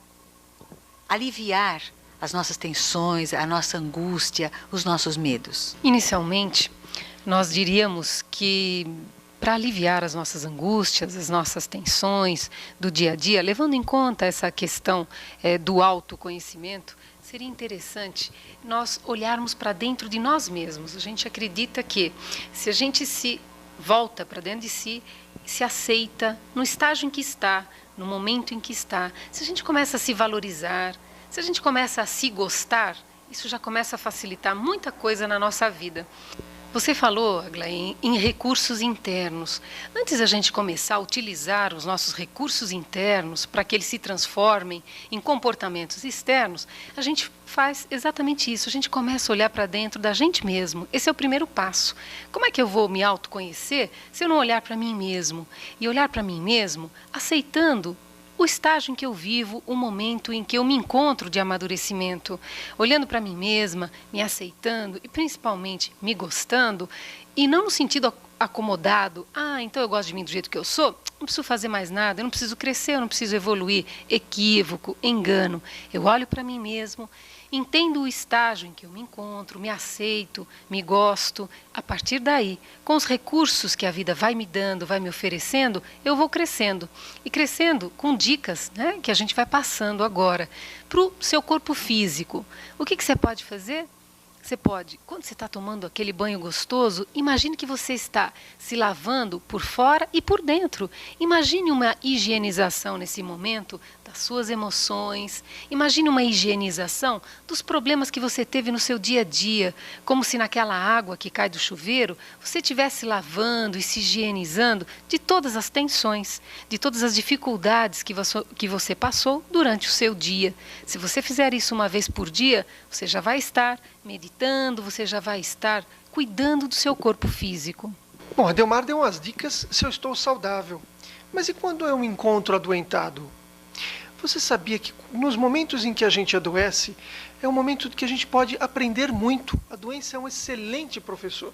aliviar as nossas tensões, a nossa angústia, os nossos medos? Inicialmente, nós diríamos que, para aliviar as nossas angústias, as nossas tensões do dia a dia, levando em conta essa questão do autoconhecimento, seria interessante nós olharmos para dentro de nós mesmos. A gente acredita que se a gente se volta para dentro de si, se aceita no estágio em que está, no momento em que está, se a gente começa a se valorizar, se a gente começa a se gostar, isso já começa a facilitar muita coisa na nossa vida. Você falou, Aglaé, em recursos internos. Antes da gente começar a utilizar os nossos recursos internos para que eles se transformem em comportamentos externos, a gente faz exatamente isso. A gente começa a olhar para dentro da gente mesmo. Esse é o primeiro passo. Como é que eu vou me autoconhecer se eu não olhar para mim mesmo? E olhar para mim mesmo aceitando o estágio em que eu vivo, o momento em que eu me encontro de amadurecimento, olhando para mim mesma, me aceitando e principalmente me gostando, e não no sentido acomodado, então eu gosto de mim do jeito que eu sou, não preciso fazer mais nada, eu não preciso crescer, eu não preciso evoluir, equívoco, engano. Eu olho para mim mesmo, entendo o estágio em que eu me encontro, me aceito, me gosto. A partir daí, com os recursos que a vida vai me dando, vai me oferecendo, eu vou crescendo. E crescendo com dicas, né, que a gente vai passando agora para o seu corpo físico. O que você pode fazer? Você pode, quando você está tomando aquele banho gostoso, imagine que você está se lavando por fora e por dentro. Imagine uma higienização nesse momento das suas emoções. Imagine uma higienização dos problemas que você teve no seu dia a dia, como se naquela água que cai do chuveiro, você estivesse lavando e se higienizando de todas as tensões, de todas as dificuldades que você passou durante o seu dia. Se você fizer isso uma vez por dia, você já vai estar meditando, você já vai estar cuidando do seu corpo físico. Bom, a Delmar deu umas dicas se eu estou saudável. Mas e quando eu me encontro adoentado? Você sabia que nos momentos em que a gente adoece, é um momento que a gente pode aprender muito. A doença é um excelente professor.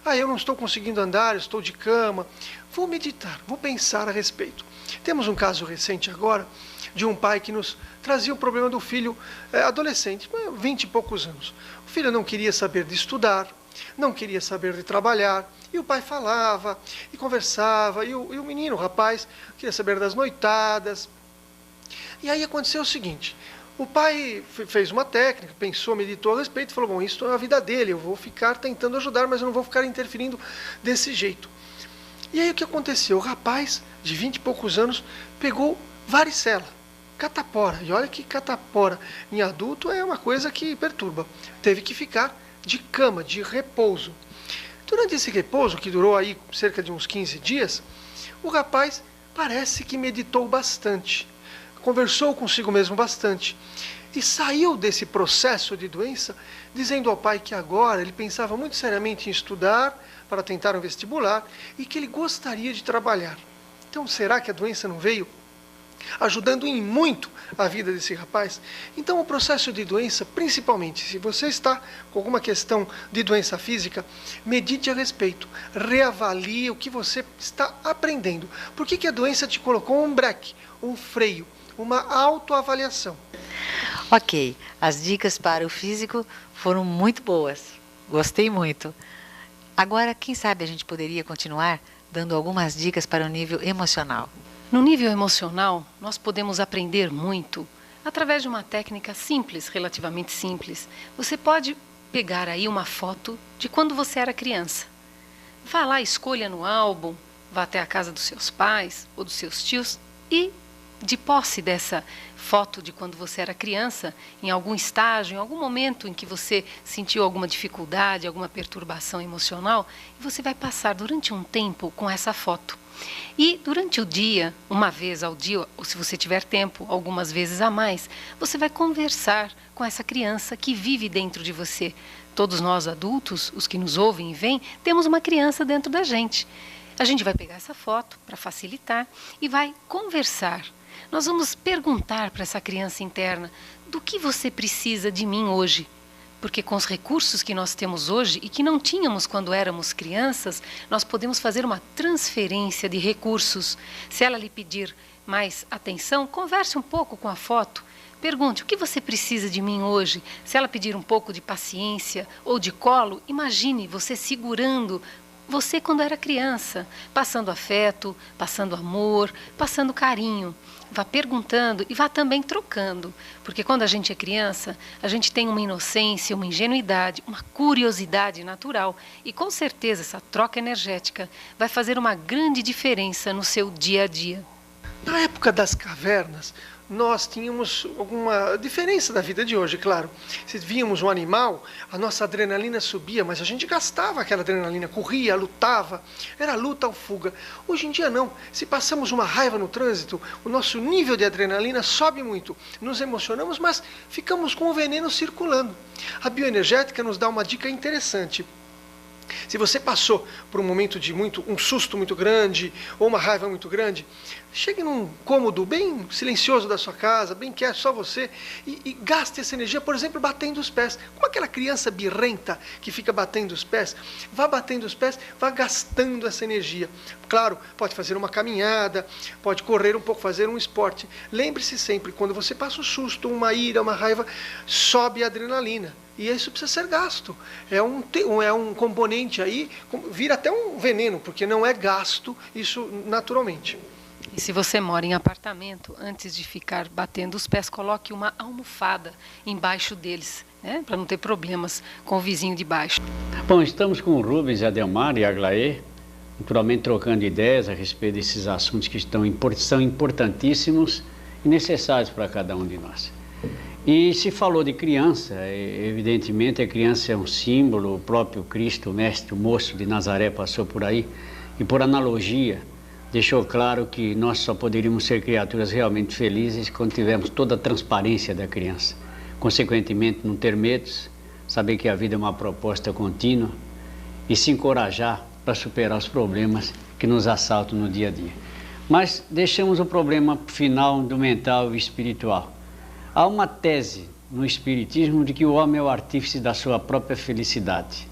Eu não estou conseguindo andar, estou de cama. Vou meditar, vou pensar a respeito. Temos um caso recente agora de um pai que nos trazia o problema do filho adolescente, 20 e poucos anos. O filho não queria saber de estudar, não queria saber de trabalhar, e o pai falava e conversava, e o menino, o rapaz, queria saber das noitadas. E aí aconteceu o seguinte, o pai fez uma técnica, pensou, meditou a respeito, e falou, bom, isso é a vida dele, eu vou ficar tentando ajudar, mas eu não vou ficar interferindo desse jeito. E aí o que aconteceu? O rapaz, de 20 e poucos anos, pegou varicela, catapora. E olha que catapora em adulto é uma coisa que perturba. Teve que ficar de cama, de repouso. Durante esse repouso, que durou aí cerca de uns 15 dias, o rapaz parece que meditou bastante, conversou consigo mesmo bastante e saiu desse processo de doença dizendo ao pai que agora ele pensava muito seriamente em estudar para tentar um vestibular e que ele gostaria de trabalhar. Então, será que a doença não veio ajudando em muito a vida desse rapaz? Então, o processo de doença, principalmente, se você está com alguma questão de doença física, medite a respeito, reavalie o que você está aprendendo. Por que a doença te colocou um breque, um freio, uma autoavaliação? Ok, as dicas para o físico foram muito boas, gostei muito. Agora, quem sabe a gente poderia continuar dando algumas dicas para o nível emocional. No nível emocional, nós podemos aprender muito através de uma técnica simples, relativamente simples. Você pode pegar aí uma foto de quando você era criança. Vá lá, escolha no álbum, vá até a casa dos seus pais ou dos seus tios e, de posse dessa foto de quando você era criança, em algum estágio, em algum momento em que você sentiu alguma dificuldade, alguma perturbação emocional, você vai passar durante um tempo com essa foto. E durante o dia, uma vez ao dia, ou se você tiver tempo, algumas vezes a mais, você vai conversar com essa criança que vive dentro de você. Todos nós adultos, os que nos ouvem e veem, temos uma criança dentro da gente. A gente vai pegar essa foto para facilitar e vai conversar. Nós vamos perguntar para essa criança interna, do que você precisa de mim hoje? Porque com os recursos que nós temos hoje e que não tínhamos quando éramos crianças, nós podemos fazer uma transferência de recursos. Se ela lhe pedir mais atenção, converse um pouco com a foto. Pergunte, o que você precisa de mim hoje? Se ela pedir um pouco de paciência ou de colo, imagine você segurando você quando era criança, passando afeto, passando amor, passando carinho. Vá perguntando e vá também trocando, porque quando a gente é criança, a gente tem uma inocência, uma ingenuidade, uma curiosidade natural e com certeza essa troca energética vai fazer uma grande diferença no seu dia a dia. Na época das cavernas, nós tínhamos alguma diferença da vida de hoje, claro. Se víamos um animal, a nossa adrenalina subia, mas a gente gastava aquela adrenalina, corria, lutava, era luta ou fuga. Hoje em dia não. Se passamos uma raiva no trânsito, o nosso nível de adrenalina sobe muito. Nos emocionamos, mas ficamos com o veneno circulando. A bioenergética nos dá uma dica interessante. Se você passou por um momento de um susto muito grande ou uma raiva muito grande, chegue num cômodo bem silencioso da sua casa, bem quieto, só você, e gaste essa energia, por exemplo, batendo os pés. Como aquela criança birrenta que fica batendo os pés, vá batendo os pés, vá gastando essa energia. Claro, pode fazer uma caminhada, pode correr um pouco, fazer um esporte. Lembre-se sempre, quando você passa um susto, uma ira, uma raiva, sobe a adrenalina. E isso precisa ser gasto. É um componente aí, vira até um veneno, porque não é gasto isso naturalmente. E se você mora em apartamento, antes de ficar batendo os pés, coloque uma almofada embaixo deles, né, para não ter problemas com o vizinho de baixo. Bom, estamos com o Rubens, Adelmar e Aglaé, naturalmente trocando ideias a respeito desses assuntos que são importantíssimos e necessários para cada um de nós. E se falou de criança, evidentemente a criança é um símbolo, o próprio Cristo, o mestre, o moço de Nazaré passou por aí, e por analogia deixou claro que nós só poderíamos ser criaturas realmente felizes quando tivermos toda a transparência da criança. Consequentemente, não ter medos, saber que a vida é uma proposta contínua e se encorajar para superar os problemas que nos assaltam no dia a dia. Mas deixamos o problema final do mental e espiritual. Há uma tese no Espiritismo de que o homem é o artífice da sua própria felicidade.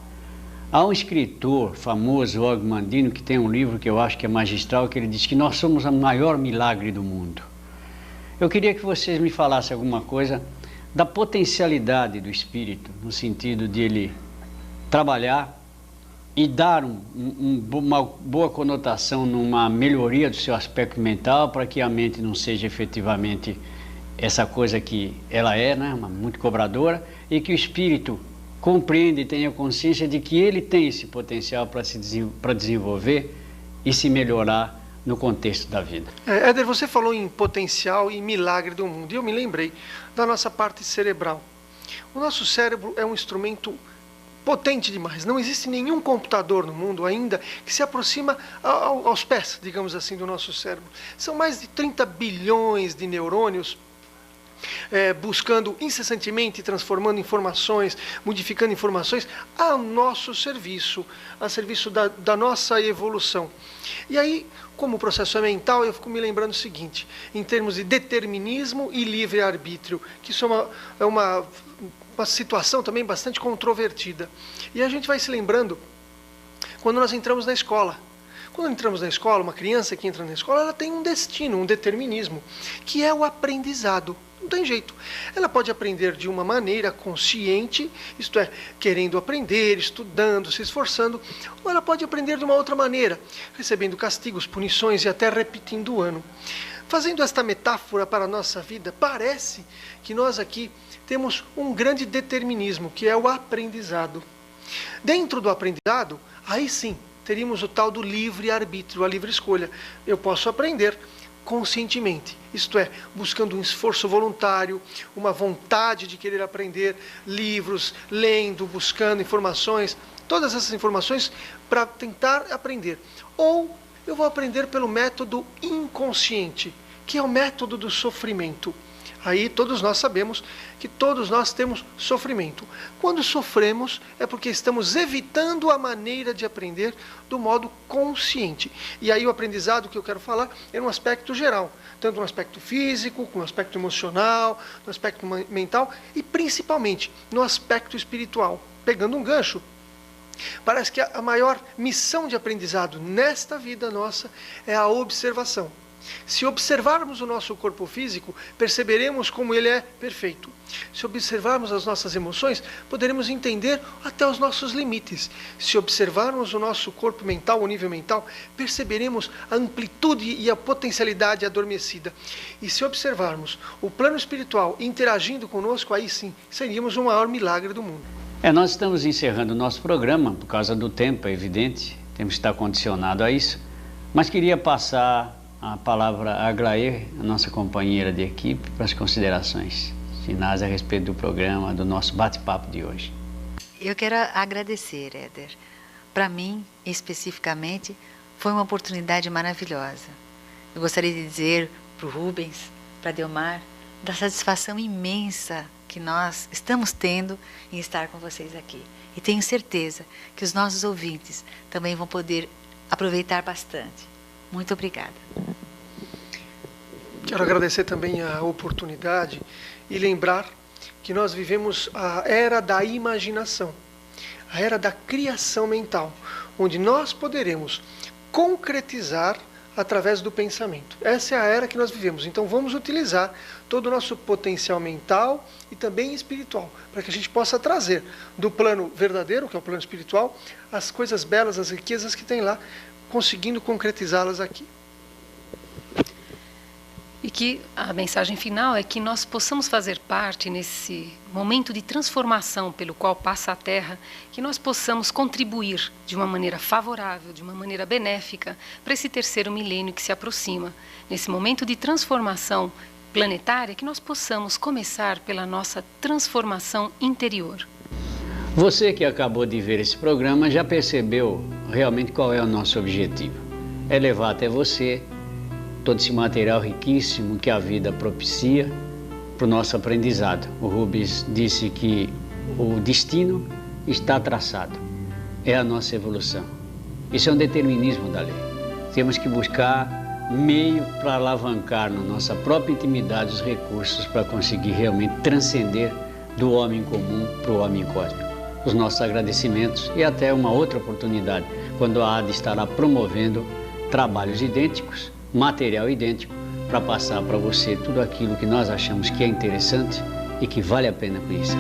Há um escritor famoso, Og Mandino, que tem um livro que eu acho que é magistral, que ele diz que nós somos o maior milagre do mundo. Eu queria que vocês me falassem alguma coisa da potencialidade do espírito, no sentido de ele trabalhar e dar uma boa conotação numa melhoria do seu aspecto mental, para que a mente não seja efetivamente essa coisa que ela é, né, muito cobradora, e que o espírito compreende e tenha consciência de que ele tem esse potencial para desenvolver e se melhorar no contexto da vida. Éder, você falou em potencial e milagre do mundo, e eu me lembrei da nossa parte cerebral. O nosso cérebro é um instrumento potente demais. Não existe nenhum computador no mundo ainda que se aproxima aos pés, digamos assim, do nosso cérebro. São mais de 30 bilhões de neurônios buscando incessantemente, transformando informações, modificando informações a nosso serviço, a serviço da nossa evolução. E aí, como o processo é mental, eu fico me lembrando o seguinte, em termos de determinismo e livre-arbítrio, que isso é uma situação também bastante controvertida. E a gente vai se lembrando quando nós entramos na escola. Quando entramos na escola, uma criança que entra na escola, ela tem um destino, um determinismo, que é o aprendizado. Não tem jeito. Ela pode aprender de uma maneira consciente, isto é, querendo aprender, estudando, se esforçando, ou ela pode aprender de uma outra maneira, recebendo castigos, punições e até repetindo o ano. Fazendo esta metáfora para a nossa vida, parece que nós aqui temos um grande determinismo, que é o aprendizado. Dentro do aprendizado, aí sim, teríamos o tal do livre-arbítrio, a livre escolha. Eu posso aprender conscientemente, isto é, buscando um esforço voluntário, uma vontade de querer aprender, livros, lendo, buscando informações, todas essas informações para tentar aprender. Ou eu vou aprender pelo método inconsciente, que é o método do sofrimento. Aí todos nós sabemos que todos nós temos sofrimento. Quando sofremos é porque estamos evitando a maneira de aprender do modo consciente. E aí o aprendizado que eu quero falar é um aspecto geral, tanto no aspecto físico, no aspecto emocional, no aspecto mental e principalmente no aspecto espiritual. Pegando um gancho, parece que a maior missão de aprendizado nesta vida nossa é a observação. Se observarmos o nosso corpo físico, perceberemos como ele é perfeito. Se observarmos as nossas emoções, poderemos entender até os nossos limites. Se observarmos o nosso corpo mental, o nível mental, perceberemos a amplitude e a potencialidade adormecida. E se observarmos o plano espiritual interagindo conosco, aí sim, seríamos o maior milagre do mundo. Nós estamos encerrando o nosso programa, por causa do tempo, é evidente, temos que estar condicionado a isso, mas queria passar a palavra a Aglaê, a nossa companheira de equipe, para as considerações finais a respeito do programa, do nosso bate-papo de hoje. Eu quero agradecer, Éder. Para mim, especificamente, foi uma oportunidade maravilhosa. Eu gostaria de dizer para o Rubens, para Delmar, da satisfação imensa que nós estamos tendo em estar com vocês aqui. E tenho certeza que os nossos ouvintes também vão poder aproveitar bastante. Muito obrigada. Quero agradecer também a oportunidade e lembrar que nós vivemos a era da imaginação, a era da criação mental, onde nós poderemos concretizar através do pensamento. Essa é a era que nós vivemos. Então vamos utilizar todo o nosso potencial mental e também espiritual, para que a gente possa trazer do plano verdadeiro, que é o plano espiritual, as coisas belas, as riquezas que tem lá, conseguindo concretizá-las aqui. E que a mensagem final é que nós possamos fazer parte nesse momento de transformação pelo qual passa a Terra, que nós possamos contribuir de uma maneira favorável, de uma maneira benéfica, para esse terceiro milênio que se aproxima. Nesse momento de transformação planetária, que nós possamos começar pela nossa transformação interior. Você que acabou de ver esse programa já percebeu realmente qual é o nosso objetivo. É levar até você todo esse material riquíssimo que a vida propicia para o nosso aprendizado. O Rubens disse que o destino está traçado, é a nossa evolução. Isso é um determinismo da lei. Temos que buscar meio para alavancar na nossa própria intimidade os recursos para conseguir realmente transcender do homem comum para o homem cósmico. Os nossos agradecimentos e até uma outra oportunidade, quando a ADA estará promovendo trabalhos idênticos, material idêntico, para passar para você tudo aquilo que nós achamos que é interessante e que vale a pena conhecer.